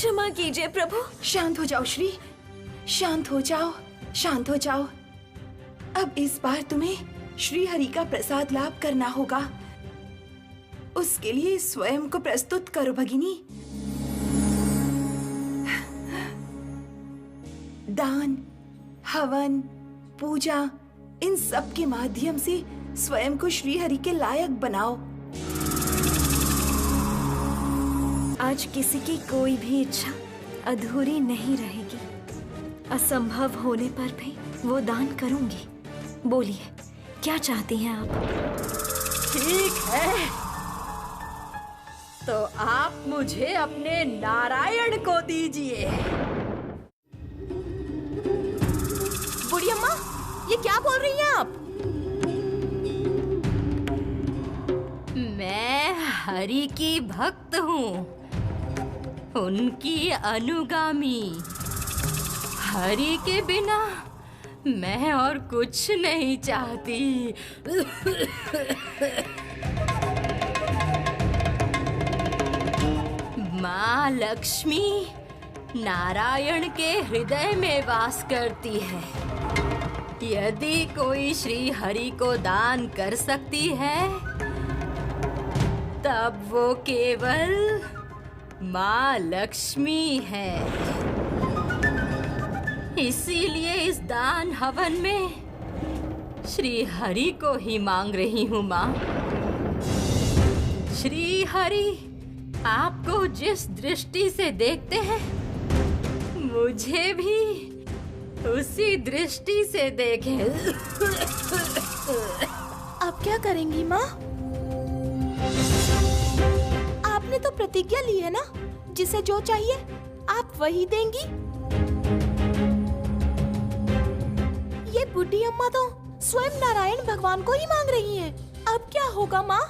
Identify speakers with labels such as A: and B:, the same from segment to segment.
A: क्षमा कीजिए प्रभु।
B: शांत हो जाओ श्री, शांत हो जाओ, शांत हो जाओ। अब इस बार तुम्हें श्री हरि का प्रसाद लाभ करना होगा। उसके लिए स्वयं को प्रस्तुत करो भगिनी। दान, हवन, पूजा, इन सब के माध्यम से स्वयं को श्री हरि के लायक बनाओ।
A: आज किसी की कोई भी इच्छा अधूरी नहीं रहेगी। असंभव होने पर भी वो दान करूंगी। बोलिए, क्या चाहती हैं आप?
C: ठीक है, तो आप मुझे अपने नारायण को दीजिए।
A: बुढ़ी अम्मा, ये क्या बोल रही हैं आप?
C: मैं हरि की भक्त हूँ, उनकी अनुगामी। हरि के बिना मैं और कुछ नहीं चाहती। माँ लक्ष्मी नारायण के हृदय में वास करती है। यदि कोई श्री हरि को दान कर सकती है, तब वो केवल माँ लक्ष्मी है। इसीलिए इस दान हवन में श्री हरि को ही मांग रही हूँ माँ। श्री हरि आपको जिस दृष्टि से देखते हैं, मुझे भी उसी दृष्टि से देखें।
A: आप क्या करेंगी माँ? आपने तो प्रतिज्ञा ली है ना, जिसे जो चाहिए आप वही देंगी। ये बुढ़ी अम्मा तो स्वयं नारायण भगवान को ही मांग रही हैं। अब क्या होगा माँ?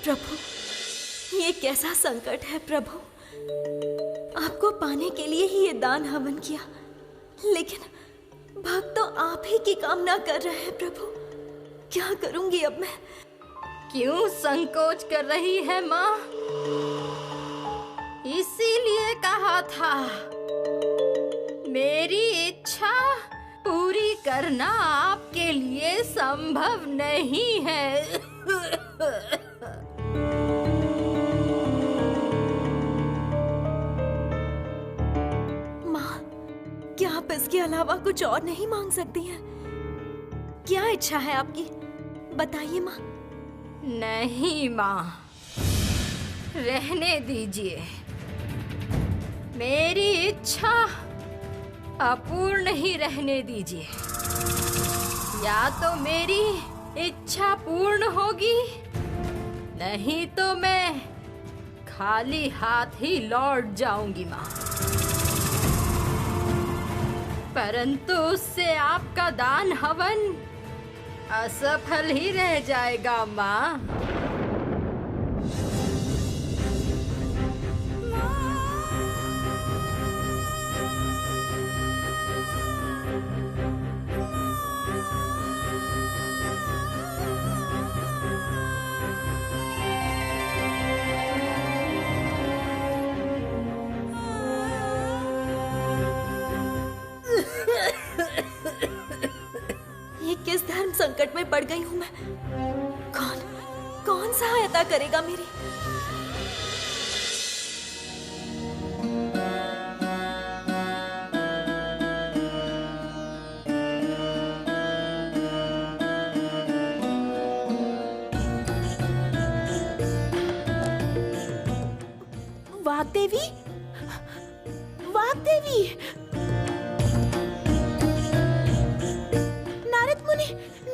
A: प्रभु, ये कैसा संकट है प्रभु। आपको पाने के लिए ही ये दान हवन किया, लेकिन भक्त तो आप ही की कामना कर रहे हैं प्रभु। क्या करूंगी अब मैं?
C: क्यों संकोच कर रही है माँ? इसीलिए कहा था, मेरी इच्छा पूरी करना आपके लिए संभव नहीं है।
A: क्या आप इसके अलावा कुछ और नहीं मांग सकती हैं? क्या इच्छा है आपकी? बताइए माँ।
C: नहीं माँ, रहने दीजिए। मेरी इच्छा अपूर्ण ही रहने दीजिए। या तो मेरी इच्छा पूर्ण होगी, नहीं तो मैं खाली हाथ ही लौट जाऊंगी माँ। परंतु उससे आपका दान हवन असफल ही रह जाएगा माँ।
A: ये किस धर्म संकट में पड़ गई हूँ मैं? कौन सहायता करेगा मेरी? वाग्देवी, वाग्देवी!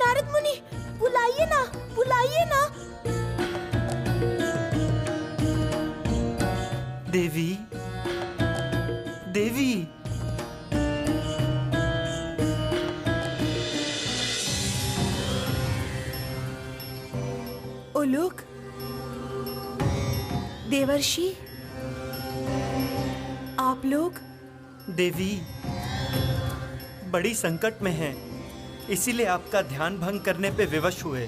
A: नारद मुनि, बुलाइए ना, बुलाइए ना।
D: देवी, देवी,
B: उलूक, देवर्षि, आप लोग?
D: देवी बड़ी संकट में हैं, इसीलिए आपका ध्यान भंग करने पे विवश हुए।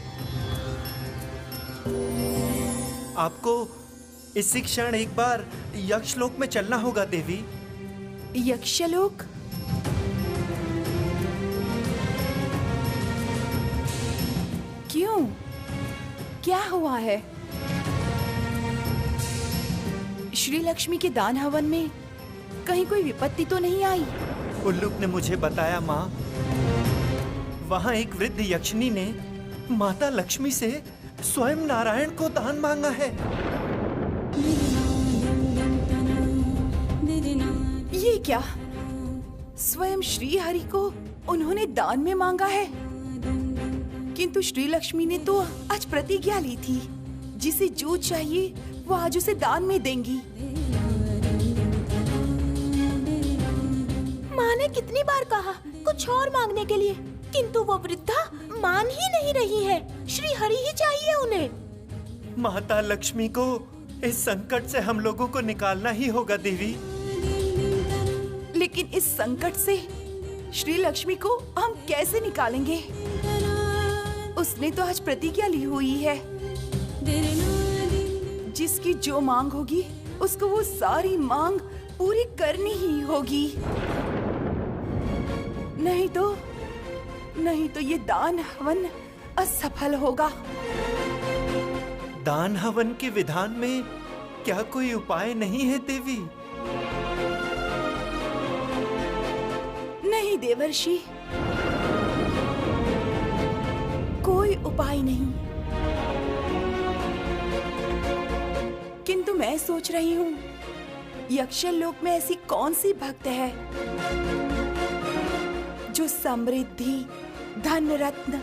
D: आपको इसी क्षण एक बार यक्षलोक में चलना होगा देवी।
B: यक्षलोक? क्यों? क्या हुआ है? श्री लक्ष्मी के दान हवन में कहीं कोई विपत्ति तो नहीं आई?
D: उल्लूक ने मुझे बताया माँ, वहाँ एक वृद्ध यक्षिणी ने माता लक्ष्मी से स्वयं नारायण को दान मांगा है।
B: ये क्या? स्वयं श्री हरि को उन्होंने दान में मांगा है? किंतु श्री लक्ष्मी ने तो आज प्रतिज्ञा ली थी, जिसे जो चाहिए वो आज उसे दान में देंगी।
A: माँ ने कितनी बार कहा कुछ और मांगने के लिए, किंतु वो वृद्धा मान ही नहीं रही है। श्री हरि ही चाहिए उन्हें।
D: माता लक्ष्मी को इस संकट से हम लोगों को निकालना ही होगा देवी।
B: लेकिन इस संकट से श्री लक्ष्मी को हम कैसे निकालेंगे? उसने तो आज प्रतिज्ञा ली हुई है, जिसकी जो मांग होगी उसको वो सारी मांग पूरी करनी ही होगी। नहीं तो ये दान हवन असफल होगा।
D: दान हवन के विधान में क्या कोई उपाय नहीं है देवी?
B: नहीं देवर्षि, कोई उपाय नहीं। किंतु मैं सोच रही हूँ, यक्षलोक में ऐसी कौन सी भक्त है जो समृद्धि, धन रत्न,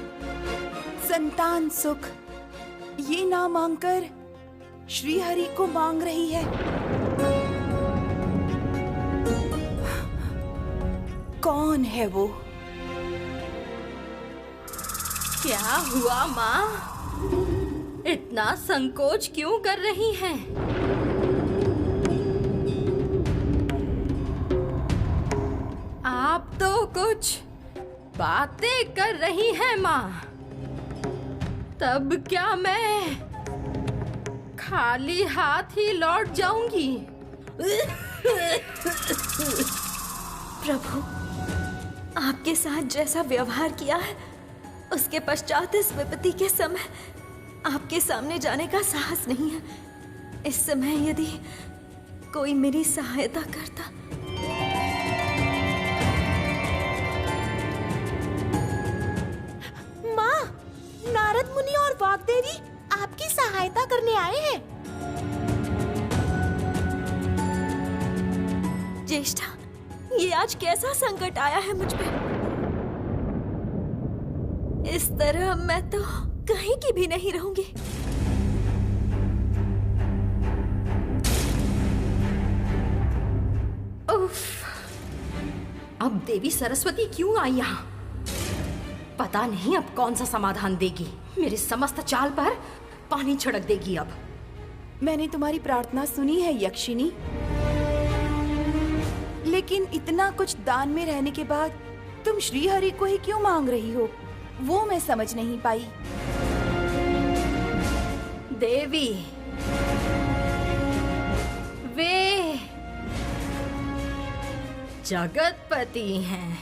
B: संतान सुख ये ना मांगकर श्री हरि को मांग रही है? कौन है वो?
C: क्या हुआ माँ? इतना संकोच क्यों कर रही हैं? आप तो कुछ बातें कर रही हैं माँ। तब क्या मैं खाली हाथ ही लौट जाऊंगी?
A: प्रभु, आपके साथ जैसा व्यवहार किया है, उसके पश्चात इस विपत्ति के समय आपके सामने जाने का साहस नहीं है। इस समय यदि कोई मेरी सहायता करता। माँ, नारद मुनि और वाग्देवी आपकी सहायता करने आए हैं। ज्येष्ठा, ये आज कैसा संकट आया है मुझ पे? इस तरह मैं तो कहीं की भी नहीं रहूंगी।
C: उफ, अब देवी सरस्वती क्यों आई यहाँ? पता नहीं अब कौन सा समाधान देगी। मेरे समस्त चाल पर पानी छिड़क देगी अब।
B: मैंने तुम्हारी प्रार्थना सुनी है यक्षिनी, लेकिन इतना कुछ दान में रहने के बाद तुम श्री हरि को ही क्यों मांग रही हो, वो मैं समझ नहीं पाई।
C: देवी, वे जगतपति हैं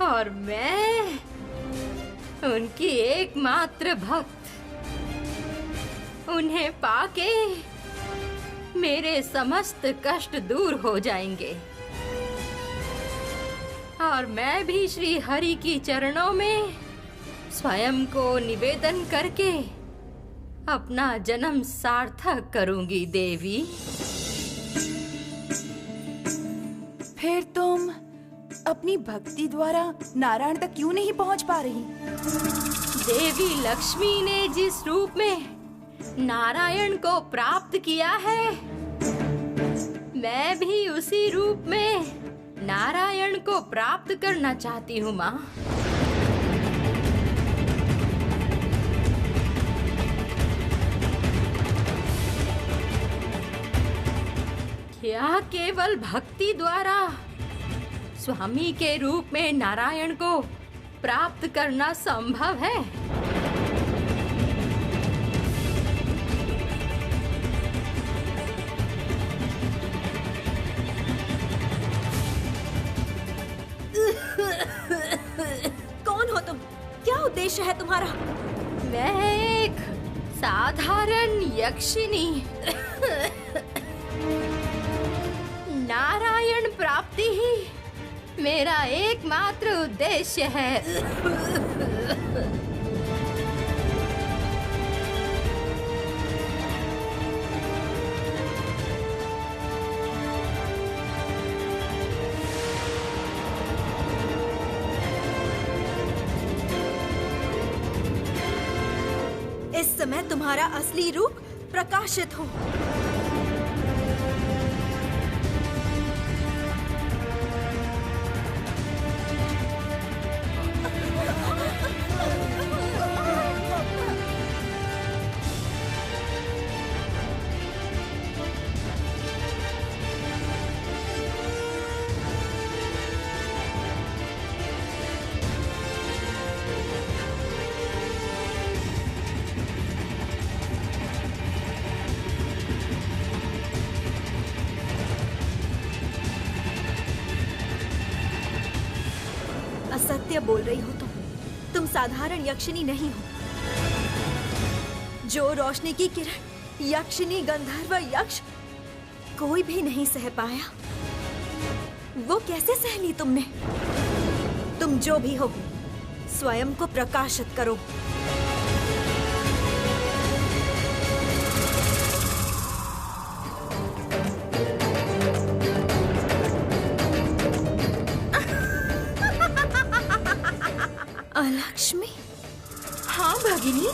C: और मैं उनकी एकमात्र भक्त। उन्हें पाके मेरे समस्त कष्ट दूर हो जाएंगे और मैं भी श्री हरि की चरणों में स्वयं को निवेदन करके अपना जन्म सार्थक करूंगी देवी।
B: फिर तुम अपनी भक्ति द्वारा नारायण तक क्यों नहीं पहुंच पा रही?
C: देवी लक्ष्मी ने जिस रूप में नारायण को प्राप्त किया है, मैं भी उसी रूप में नारायण को प्राप्त करना चाहती हूँ माँ। यह केवल भक्ति द्वारा स्वामी के रूप में नारायण को प्राप्त करना संभव है।
A: कौन हो तुम? क्या उद्देश्य है तुम्हारा?
C: मैं एक साधारण यक्षिनी। नारायण प्राप्ति ही मेरा एकमात्र उद्देश्य है।
A: इस समय तुम्हारा असली रूप प्रकाशित हो। असत्य बोल रही हो तुम साधारण यक्षिनी नहीं हो। जो रोशनी की किरण यक्षिनी गंधर्व यक्ष कोई भी नहीं सह पाया, वो कैसे सह ली तुमने? तुम जो भी हो, स्वयं को प्रकाशित करो। लक्ष्मी।
C: हाँ भगिनी,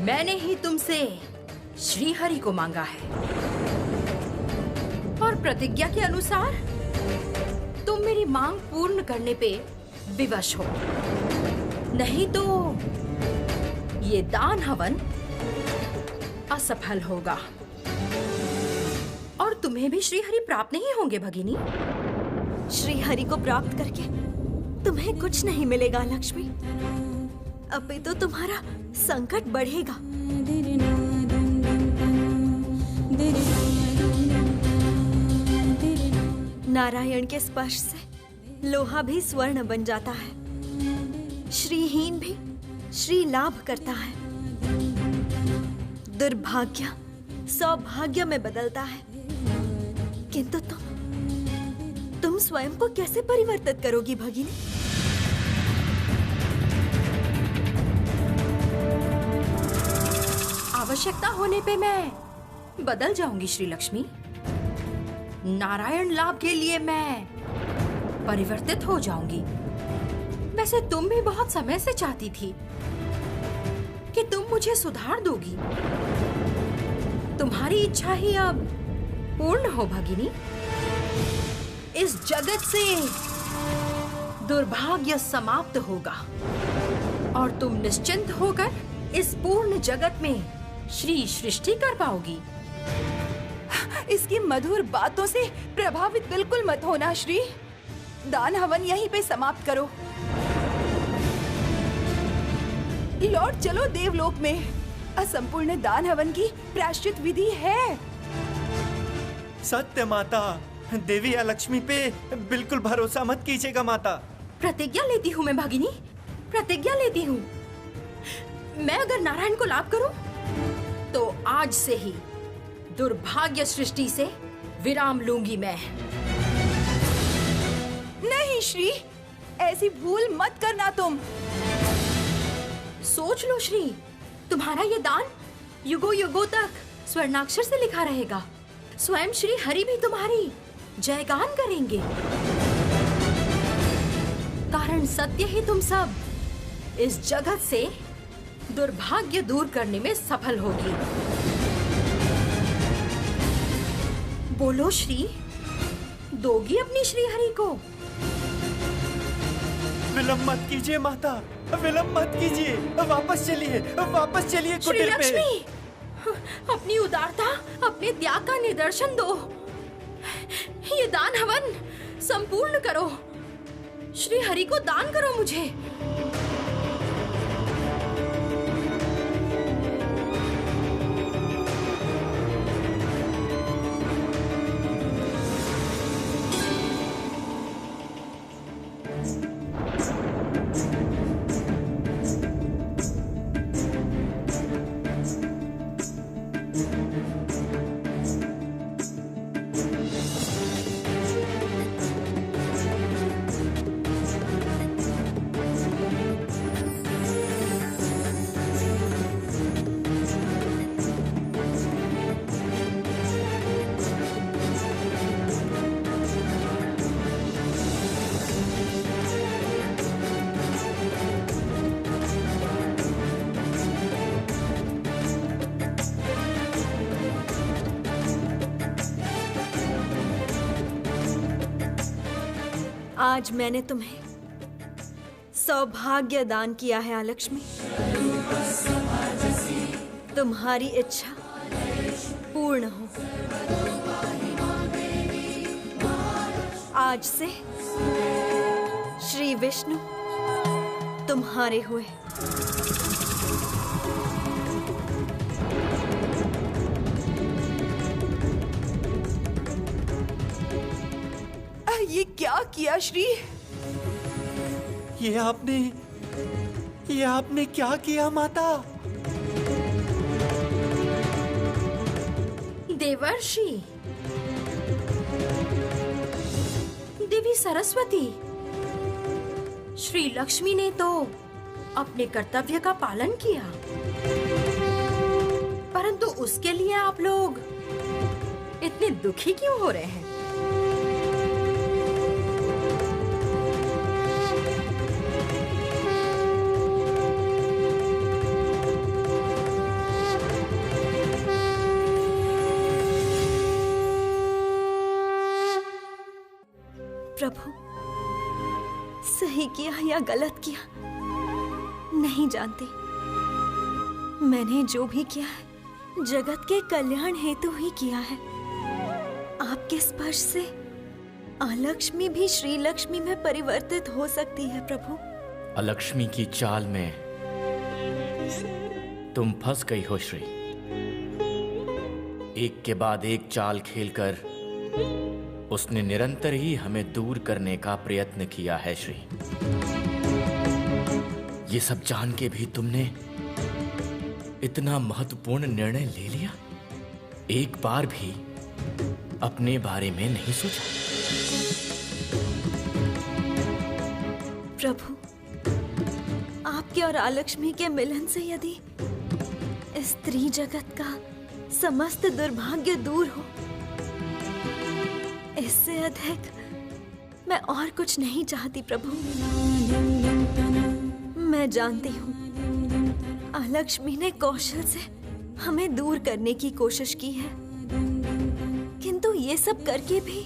C: मैंने ही तुमसे श्री हरि को मांगा है और प्रतिज्ञा के अनुसार तुम मेरी मांग पूर्ण करने पे विवश हो, नहीं तो ये दान हवन असफल होगा और तुम्हें भी श्री हरि प्राप्त नहीं होंगे भगिनी।
A: श्री हरि को प्राप्त करके तुम्हें कुछ नहीं मिलेगा लक्ष्मी, अपितु तुम्हारा संकट बढ़ेगा। नारायण के स्पर्श से लोहा भी स्वर्ण बन जाता है, श्रीहीन भी श्री लाभ करता है, दुर्भाग्य सौभाग्य में बदलता है। किंतु तुम स्वयं को कैसे परिवर्तित करोगी भगिनी?
C: आवश्यकता होने पे मैं बदल जाऊंगी श्री लक्ष्मी। नारायण लाभ के लिए मैं परिवर्तित हो जाऊंगी। वैसे तुम भी बहुत समय से चाहती थी कि तुम मुझे सुधार दोगी। तुम्हारी इच्छा ही अब पूर्ण हो भगिनी। इस जगत से दुर्भाग्य समाप्त होगा और तुम निश्चिंत होकर इस पूर्ण जगत में श्री सृष्टि कर पाओगी।
B: इसकी मधुर बातों से प्रभावित बिल्कुल मत होना श्री। दान हवन यहीं पे समाप्त करो। लौट चलो देवलोक में। असंपूर्ण दान हवन की प्रायश्चित विधि है।
D: सत्य माता, देवी या लक्ष्मी पे बिल्कुल भरोसा मत कीजिएगा माता।
C: प्रतिज्ञा लेती हूँ मैं भगिनी, प्रतिज्ञा लेती हूँ। मैं अगर नारायण को लाभ करूं तो आज से ही दुर्भाग्य सृष्टि से विराम लूंगी मैं।
B: नहीं श्री, ऐसी भूल मत करना तुम।
C: सोच लो श्री, तुम्हारा ये दान युगों युगों तक स्वर्णाक्षर से लिखा रहेगा। स्वयं श्री हरि भी तुम्हारी जयगान करेंगे। कारण सत्य ही तुम सब इस जगत से दुर्भाग्य दूर करने में सफल होगी। बोलो श्री, दोगी अपनी श्री हरि को?
D: विलंब मत कीजिए माता, विलंब मत कीजिए। वापस चलिए कुटीर
C: श्री
D: पे।
C: लक्ष्मी, अपनी उदारता, अपने त्याग का निदर्शन दो। ये दान हवन संपूर्ण करो। श्री हरि को दान करो मुझे।
A: आज मैंने तुम्हें सौभाग्य दान किया है आलक्ष्मी। तुम्हारी इच्छा पूर्ण हो। आज से श्री विष्णु तुम्हारे हुए।
B: ये क्या किया श्री?
D: ये आपने क्या किया माता?
C: देवर्षि, देवी सरस्वती, श्री लक्ष्मी ने तो अपने कर्तव्य का पालन किया, परंतु उसके लिए आप लोग इतने दुखी क्यों हो रहे हैं?
A: प्रभु, सही किया या गलत किया नहीं जानती। मैंने जो भी किया है जगत के कल्याण हेतु ही किया है। आपके स्पर्श से अलक्ष्मी भी श्री लक्ष्मी में परिवर्तित हो सकती है प्रभु।
E: अलक्ष्मी की चाल में तुम फंस गई हो श्री। एक के बाद एक चाल खेलकर उसने निरंतर ही हमें दूर करने का प्रयत्न किया है श्री। ये सब जान के भी तुमने इतना महत्वपूर्ण निर्णय ले लिया? एक बार भी अपने बारे में नहीं सोचा?
A: प्रभु, आपके और आलक्ष्मी के मिलन से यदि स्त्री जगत का समस्त दुर्भाग्य दूर हो, इससे अधिक मैं और कुछ नहीं चाहती प्रभु। मैं जानती हूँ आलक्ष्मी ने कौशल से हमें दूर करने की कोशिश की है, किंतु ये सब करके भी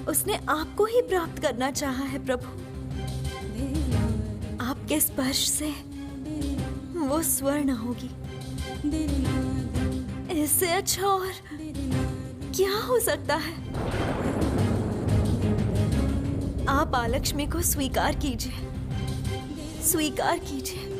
A: उसने आपको ही प्राप्त करना चाहा है प्रभु। आपके स्पर्श से वो स्वर्ण होगी। इससे अच्छा और क्या हो सकता है? आप आलक्ष्मी को स्वीकार कीजिए, स्वीकार कीजिए।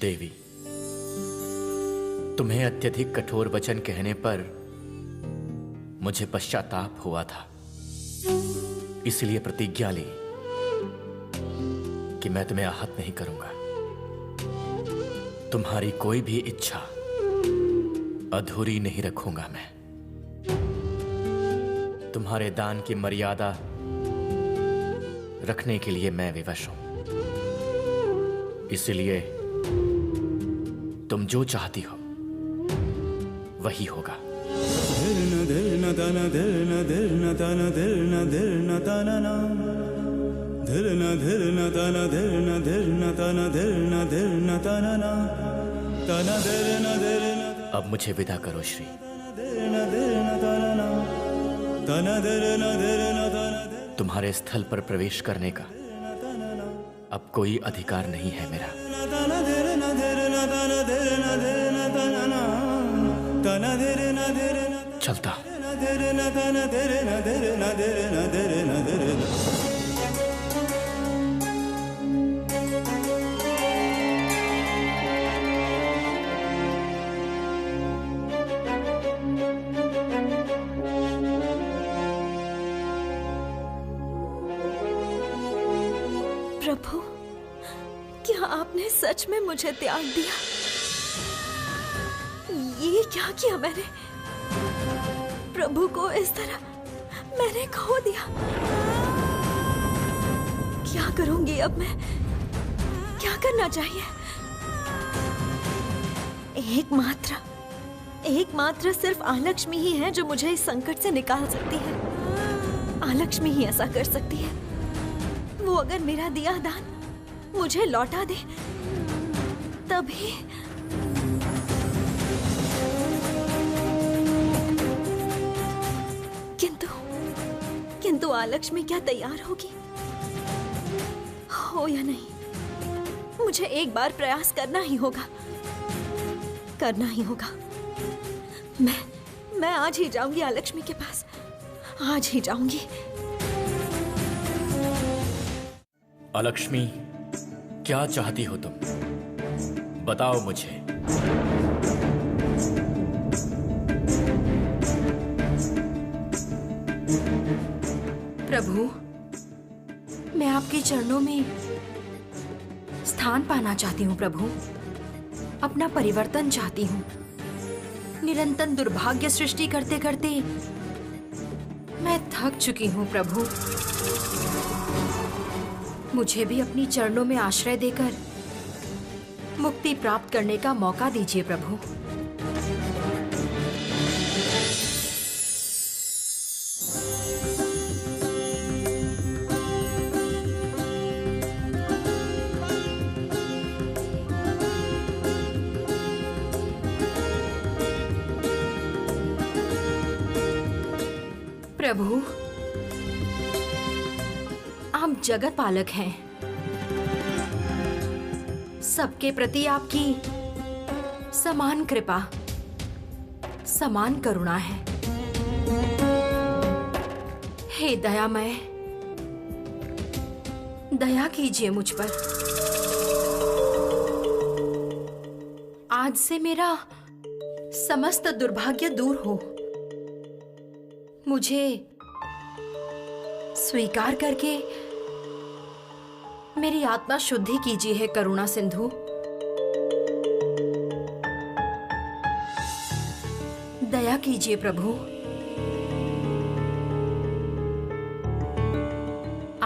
E: देवी, तुम्हें अत्यधिक कठोर वचन कहने पर मुझे पश्चाताप हुआ था, इसलिए प्रतिज्ञा ली कि मैं तुम्हें आहत नहीं करूंगा। तुम्हारी कोई भी इच्छा अधूरी नहीं रखूंगा मैं। तुम्हारे दान की मर्यादा रखने के लिए मैं विवश हूं, इसलिए तुम जो चाहती हो वही होगा। अब मुझे विदा करो श्री। तुम्हारे स्थल पर प्रवेश करने का अब कोई अधिकार नहीं है मेरा। चलता हूं।
A: प्रभु, क्या आपने सच में मुझे त्याग दिया? ये क्या किया मैंने? प्रभु को इस तरह मैंने खो दिया। क्या करूंगी अब मैं? क्या करना चाहिए? एकमात्र सिर्फ आलक्ष्मी ही है जो मुझे इस संकट से निकाल सकती है। आलक्ष्मी ही ऐसा कर सकती है। वो अगर मेरा दिया दान मुझे लौटा दे तभी। किंतु आलक्ष्मी क्या तैयार होगी? हो या नहीं, मुझे एक बार प्रयास करना ही होगा। मैं आज ही जाऊंगी आलक्ष्मी के पास। आज ही जाऊंगी।
E: आलक्ष्मी, क्या चाहती हो तुम? बताओ मुझे।
C: प्रभु, मैं आपके चरणों में स्थान पाना चाहती हूँ प्रभु। अपना परिवर्तन चाहती हूँ। निरंतर दुर्भाग्य सृष्टि करते करते मैं थक चुकी हूँ प्रभु। मुझे भी अपनी चरणों में आश्रय देकर मुक्ति प्राप्त करने का मौका दीजिए प्रभु। प्रभु, आप जगत पालक हैं। सबके प्रति आपकी समान कृपा, समान करुणा है। हे दयामय, दया कीजिए मुझ पर। आज से मेरा समस्त दुर्भाग्य दूर हो। मुझे स्वीकार करके मेरी आत्मा शुद्धि कीजिए है करुणा सिंधु। दया कीजिए प्रभु।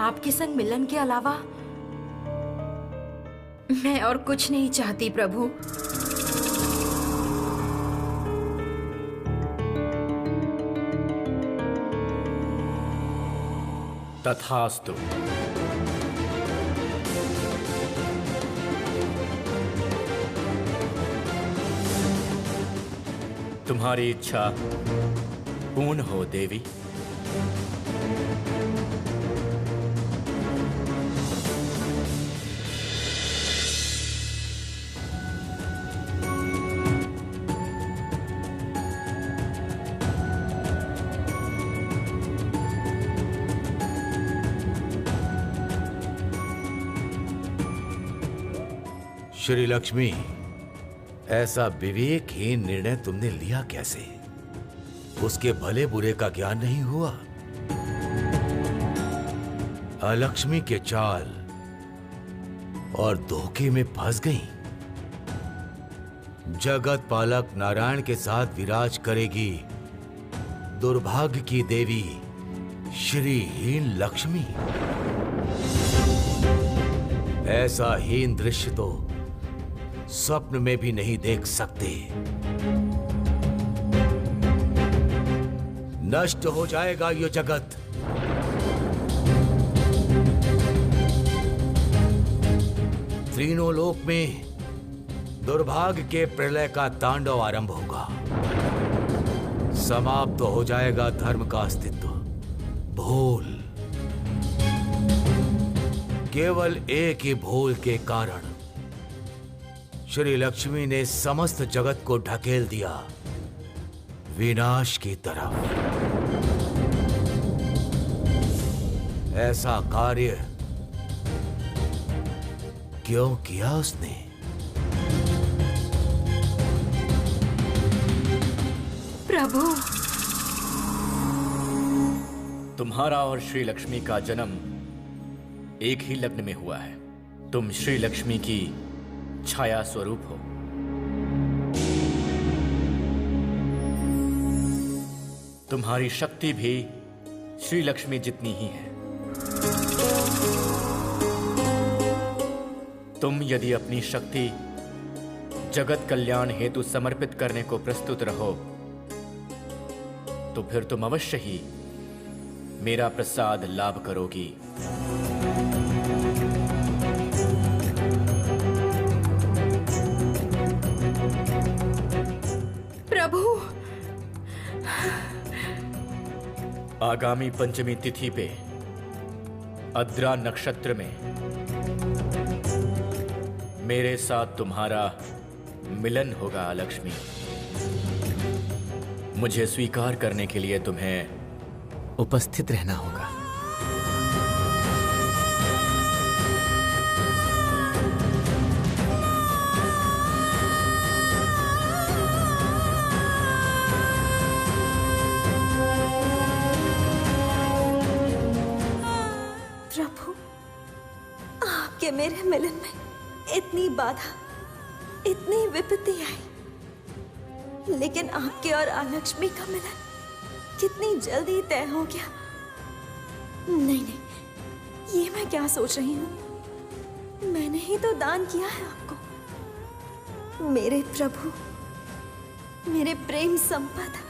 C: आपके संग मिलन के अलावा मैं और कुछ नहीं चाहती प्रभु।
E: तथास्तु। तुम्हारी इच्छा पूर्ण हो देवी।
F: श्री लक्ष्मी, ऐसा विवेकहीन निर्णय तुमने लिया कैसे? उसके भले बुरे का ज्ञान नहीं हुआ? अलक्ष्मी के चाल और धोखे में फंस गई। जगत पालक नारायण के साथ विराज करेगी दुर्भाग्य की देवी श्रीहीन लक्ष्मी। ऐसा हीन दृश्य तो स्वप्न में भी नहीं देख सकते। नष्ट हो जाएगा ये जगत। तीनों लोक में दुर्भाग्य के प्रलय का तांडव आरंभ होगा। समाप्त तो हो जाएगा धर्म का अस्तित्व। भूल, केवल एक ही भूल के कारण श्री लक्ष्मी ने समस्त जगत को ढकेल दिया विनाश की तरफ। ऐसा कार्य क्यों किया उसने?
A: प्रभु,
E: तुम्हारा और श्री लक्ष्मी का जन्म एक ही लग्न में हुआ है। तुम श्री लक्ष्मी की छाया स्वरूप हो। तुम्हारी शक्ति भी श्री लक्ष्मी जितनी ही है। तुम यदि अपनी शक्ति जगत कल्याण हेतु समर्पित करने को प्रस्तुत रहो तो फिर तुम अवश्य ही मेरा प्रसाद लाभ करोगी।
C: प्रभु,
E: आगामी पंचमी तिथि पे अद्रा नक्षत्र में मेरे साथ तुम्हारा मिलन होगा लक्ष्मी। मुझे स्वीकार करने के लिए तुम्हें उपस्थित रहना होगा।
A: प्रभु, आपके मेरे मिलन में इतनी बाधा, इतनी विपत्ति आई, लेकिन आपके और लक्ष्मी का मिलन कितनी जल्दी तय हो गया। नहीं नहीं, ये मैं क्या सोच रही हूँ? मैंने ही तो दान किया है आपको। मेरे प्रभु, मेरे प्रेम संपदा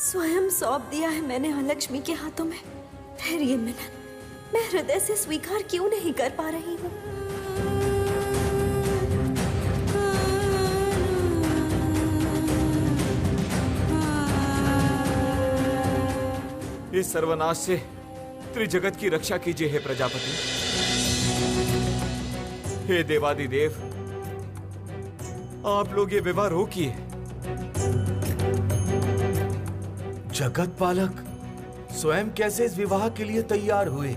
A: स्वयं सौंप दिया है मैंने लक्ष्मी के हाथों में। फिर ये मिलन मैं हृदय से स्वीकार क्यों नहीं कर पा रही हूँ?
G: इस सर्वनाश से त्रिजगत की रक्षा कीजिए हे प्रजापति। हे देवादिदेव, आप लोग ये विवाह रोकिए।
F: जगत पालक स्वयं कैसे इस विवाह के लिए तैयार हुए,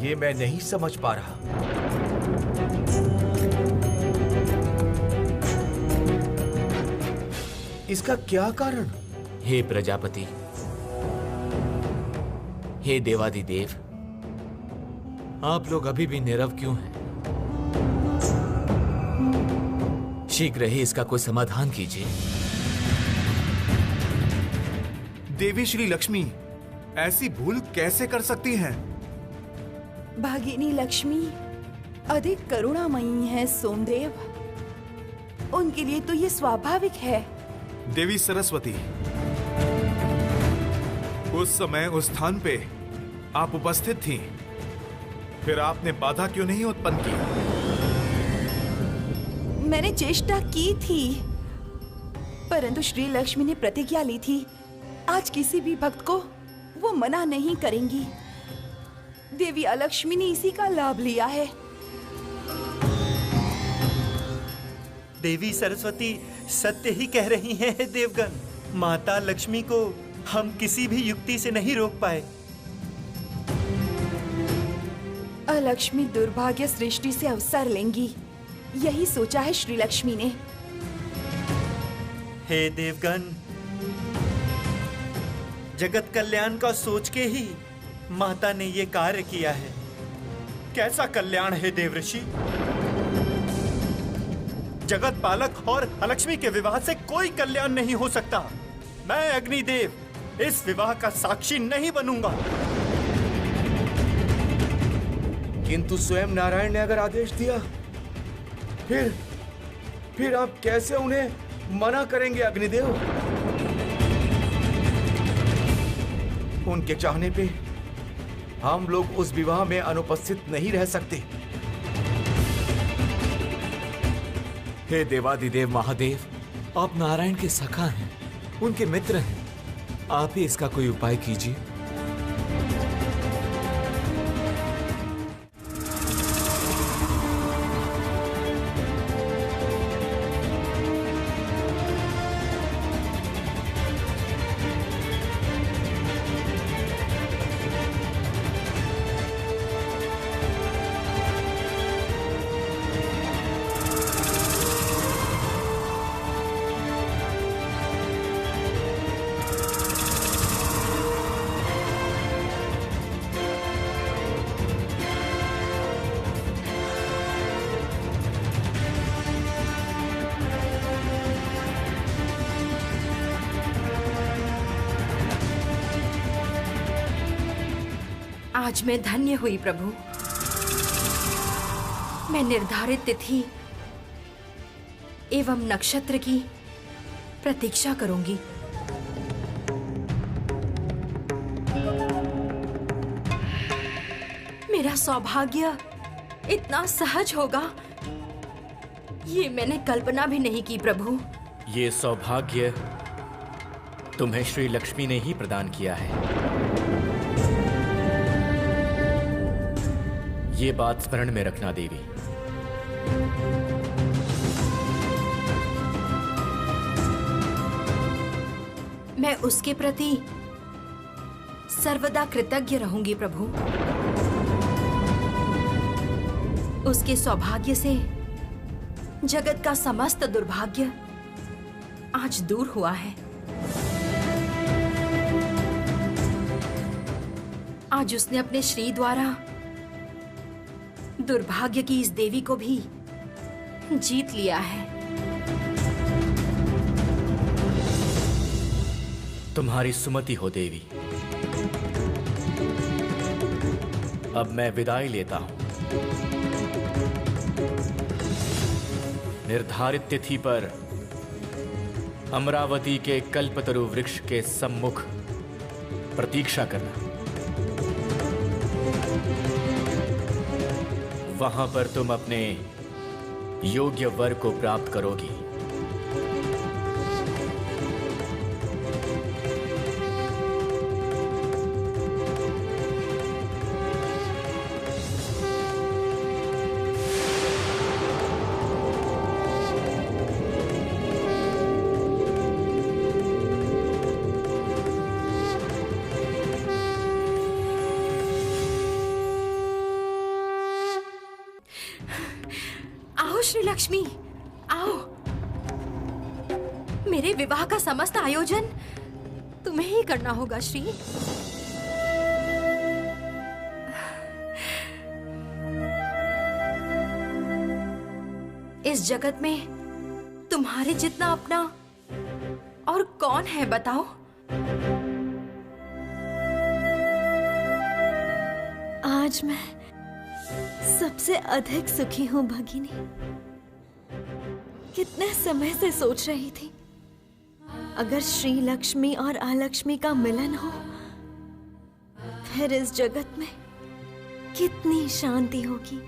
F: ये मैं नहीं समझ पा रहा। इसका क्या कारण?
E: हे प्रजापति, हे देवादिदेव,
G: आप लोग अभी भी नीरव क्यों हैं?
E: शीघ्र ही इसका कोई समाधान कीजिए।
H: देवी श्री लक्ष्मी ऐसी भूल कैसे कर सकती हैं?
B: भागिनी लक्ष्मी अधिक करुणामयी है सोमदेव, उनके लिए तो ये स्वाभाविक है।
H: देवी सरस्वती, उस समय उस स्थान पे आप उपस्थित थीं, फिर आपने बाधा क्यों नहीं उत्पन्न की?
B: मैंने चेष्टा की थी, परंतु श्री लक्ष्मी ने प्रतिज्ञा ली थी आज किसी भी भक्त को वो मना नहीं करेंगी। देवी अलक्ष्मी ने इसी का लाभ लिया है।
D: देवी सरस्वती सत्य ही कह रही हैं हे देवगण। माता लक्ष्मी को हम किसी भी युक्ति से नहीं रोक पाए।
B: अलक्ष्मी दुर्भाग्य सृष्टि से अवसर लेंगी, यही सोचा है श्री लक्ष्मी ने।
D: हे देवगण, जगत कल्याण का सोच के ही माता ने ये कार्य किया है। कैसा कल्याण है देवऋषि? जगत पालक और अलक्ष्मी के विवाह से कोई कल्याण नहीं हो सकता। मैं अग्निदेव इस विवाह का साक्षी नहीं बनूंगा।
F: किंतु स्वयं नारायण ने अगर आदेश दिया, फिर आप कैसे उन्हें मना करेंगे अग्निदेव? उनके चाहने पे हम लोग उस विवाह में अनुपस्थित नहीं रह सकते।
G: हे देवादिदेव महादेव, आप नारायण के सखा हैं, उनके मित्र हैं। आप ही इसका कोई उपाय कीजिए।
C: आज मैं धन्य हुई प्रभु। मैं निर्धारित तिथि एवं नक्षत्र की प्रतीक्षा करूंगी। मेरा सौभाग्य इतना सहज होगा, ये मैंने कल्पना भी नहीं की प्रभु।
E: ये सौभाग्य तुम्हें श्री लक्ष्मी ने ही प्रदान किया है। ये बात स्मरण में रखना देवी।
C: मैं उसके प्रति सर्वदा कृतज्ञ रहूंगी प्रभु। उसके सौभाग्य से जगत का समस्त दुर्भाग्य आज दूर हुआ है। आज उसने अपने श्री द्वारा दुर्भाग्य की इस देवी को भी जीत लिया है।
E: तुम्हारी सुमति हो देवी। अब मैं विदाई लेता हूं। निर्धारित तिथि पर अमरावती के कल्पतरु वृक्ष के सम्मुख प्रतीक्षा करना। वहां पर तुम अपने योग्य वर को प्राप्त करोगी।
C: श्री लक्ष्मी, आओ। मेरे विवाह का समस्त आयोजन तुम्हें ही करना होगा श्री। इस जगत में तुम्हारे जितना अपना और कौन है बताओ?
A: आज मैं सबसे अधिक सुखी हूँ भगिनी। कितने समय से सोच रही थी, अगर श्री लक्ष्मी और आलक्ष्मी का मिलन हो, फिर इस जगत में कितनी शांति होगी।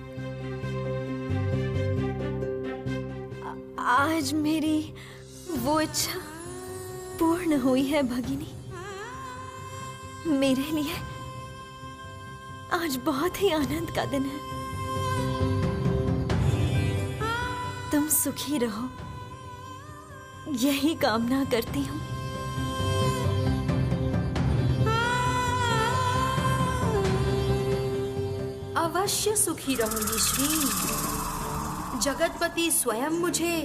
A: आज मेरी वो इच्छा पूर्ण हुई है भगिनी। मेरे लिए आज बहुत ही आनंद का दिन है। तुम सुखी रहो, यही कामना करती हूँ।
C: अवश्य सुखी रहूंगी श्री। जगतपति स्वयं मुझे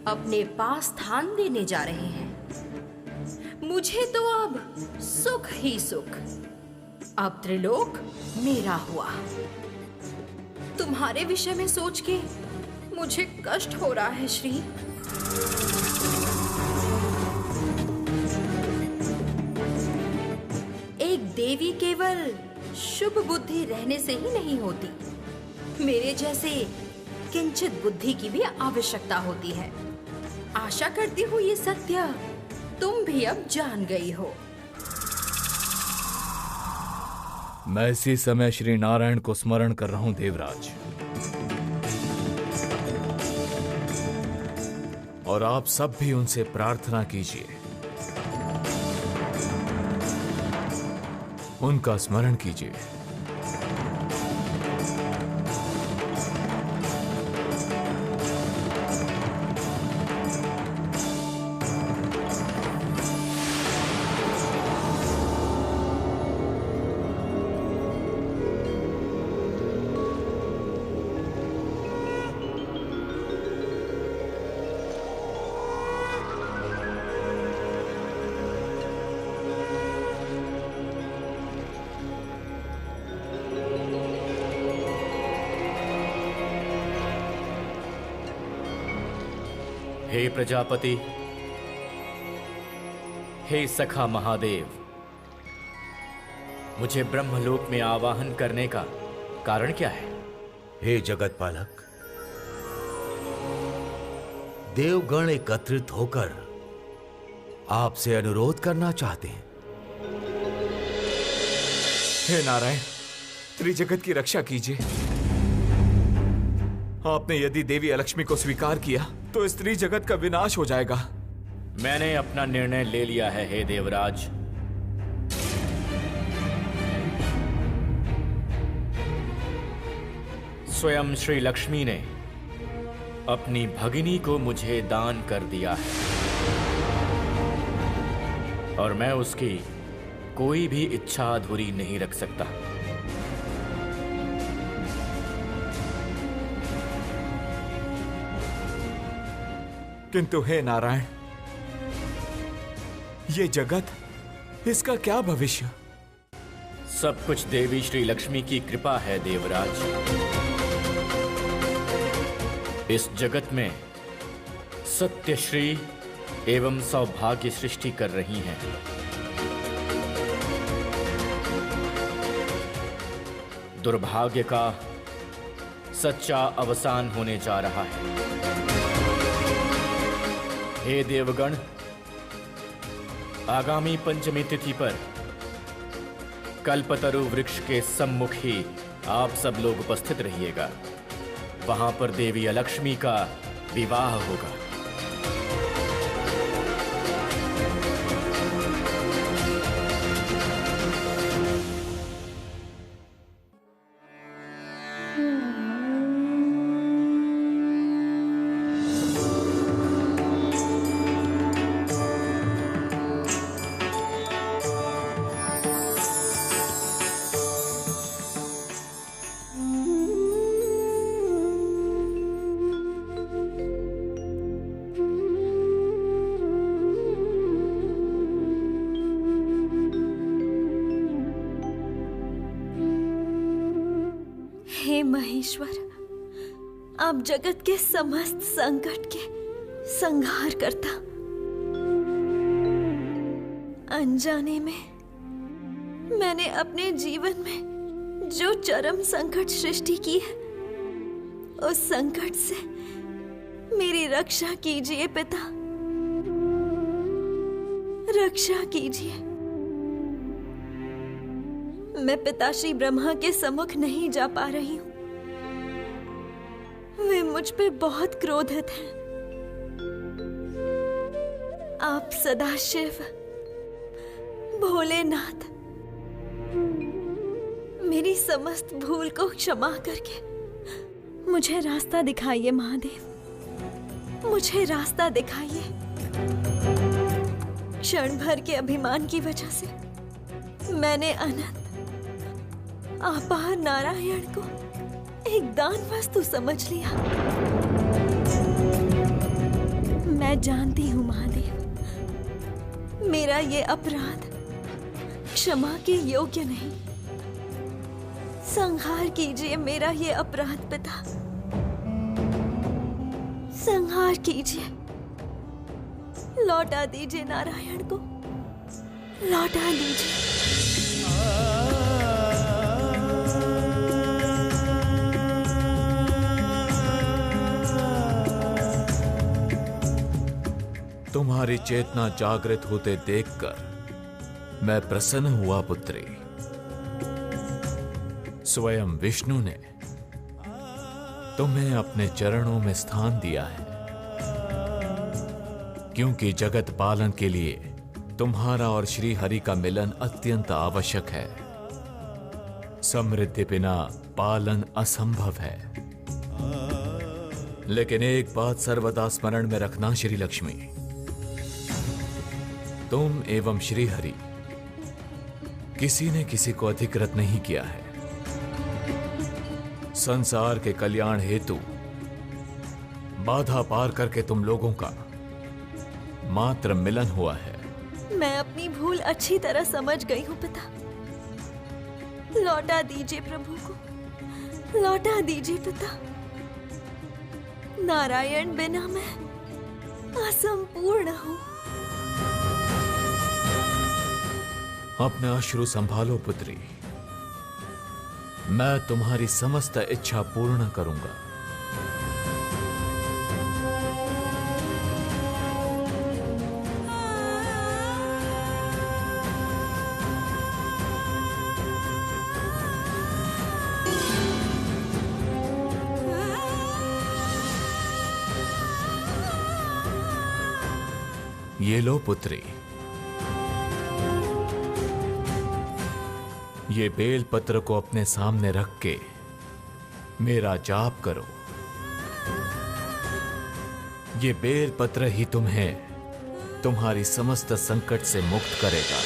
C: अपने पास स्थान देने जा रहे हैं। मुझे तो अब सुख ही सुख। अब त्रिलोक मेरा हुआ। तुम्हारे विषय में सोच के मुझे कष्ट हो रहा है श्री। एक देवी केवल शुभ बुद्धि रहने से ही नहीं होती, मेरे जैसे किंचित बुद्धि की भी आवश्यकता होती है। आशा करती हूँ ये सत्य तुम भी अब जान गई हो।
H: मैं इसी समय श्री नारायण को स्मरण कर रहा हूं देवराज।
G: और आप सब भी उनसे प्रार्थना कीजिए, उनका स्मरण कीजिए।
E: हे प्रजापति, हे सखा महादेव, मुझे ब्रह्मलोक में आवाहन करने का कारण क्या है?
F: हे जगत पालक, देवगण एकत्रित होकर आपसे अनुरोध करना चाहते हैं।
G: हे नारायण, त्रिजगत की रक्षा कीजिए। आपने यदि देवी अलक्ष्मी को स्वीकार किया तो इस त्रिजगत का विनाश हो जाएगा।
E: मैंने अपना निर्णय ले लिया है, हे देवराज। स्वयं श्री लक्ष्मी ने अपनी भगिनी को मुझे दान कर दिया है और मैं उसकी कोई भी इच्छा अधूरी नहीं रख सकता।
G: किंतु हे नारायण, ये जगत, इसका क्या भविष्य?
E: सब कुछ देवी श्री लक्ष्मी की कृपा है देवराज। इस जगत में सत्यश्री एवं सौभाग्य सृष्टि कर रही हैं। दुर्भाग्य का सच्चा अवसान होने जा रहा है। हे देवगण, आगामी पंचमी तिथि पर कल्पतरु वृक्ष के सम्मुख ही आप सब लोग उपस्थित रहिएगा। वहां पर देवी अलक्ष्मी का विवाह होगा।
A: हे महेश्वर, आप जगत के समस्त संकट के संहार करता। अनजाने में मैंने अपने जीवन में जो चरम संकट सृष्टि की है, उस संकट से मेरी रक्षा कीजिए पिता, रक्षा कीजिए। मैं पिताश्री ब्रह्मा के सम्मुख नहीं जा पा रही हूं। वे मुझ पे बहुत क्रोधित हैं। आप सदाशिव, भोलेनाथ, मेरी समस्त भूल को क्षमा करके मुझे रास्ता दिखाइए महादेव, मुझे रास्ता दिखाइए। क्षण भर के अभिमान की वजह से मैंने अनंत अपार नारायण को एक दान वस्तु समझ लिया। मैं जानती हूँ महादेव, मेरा ये अपराध क्षमा के योग्य नहीं। संहार कीजिए मेरा ये अपराध पिता, संहार कीजिए। लौटा दीजिए नारायण को, लौटा दीजिए।
G: तुम्हारी चेतना जागृत होते देखकर मैं प्रसन्न हुआ पुत्री। स्वयं विष्णु ने तुम्हें अपने चरणों में स्थान दिया है। क्योंकि जगत पालन के लिए तुम्हारा और श्री हरि का मिलन अत्यंत आवश्यक है। समृद्धि बिना पालन असंभव है। लेकिन एक बात सर्वदा स्मरण में रखना श्री लक्ष्मी, तुम एवं श्री हरि किसी ने किसी को अधिकृत नहीं किया है। संसार के कल्याण हेतु बाधा पार करके तुम लोगों का मात्र मिलन हुआ है।
A: मैं अपनी भूल अच्छी तरह समझ गई हूँ पिता। लौटा दीजिए प्रभु को, लौटा दीजिए पिता। नारायण बिना मैं असंपूर्ण हूँ।
G: अपने अश्रु संभालो पुत्री, मैं तुम्हारी समस्त इच्छा पूर्ण करूंगा। ये लो पुत्री, ये बेल पत्र को अपने सामने रख के मेरा जाप करो। ये बेल पत्र ही तुम्हें तुम्हारी समस्त संकट से मुक्त करेगा।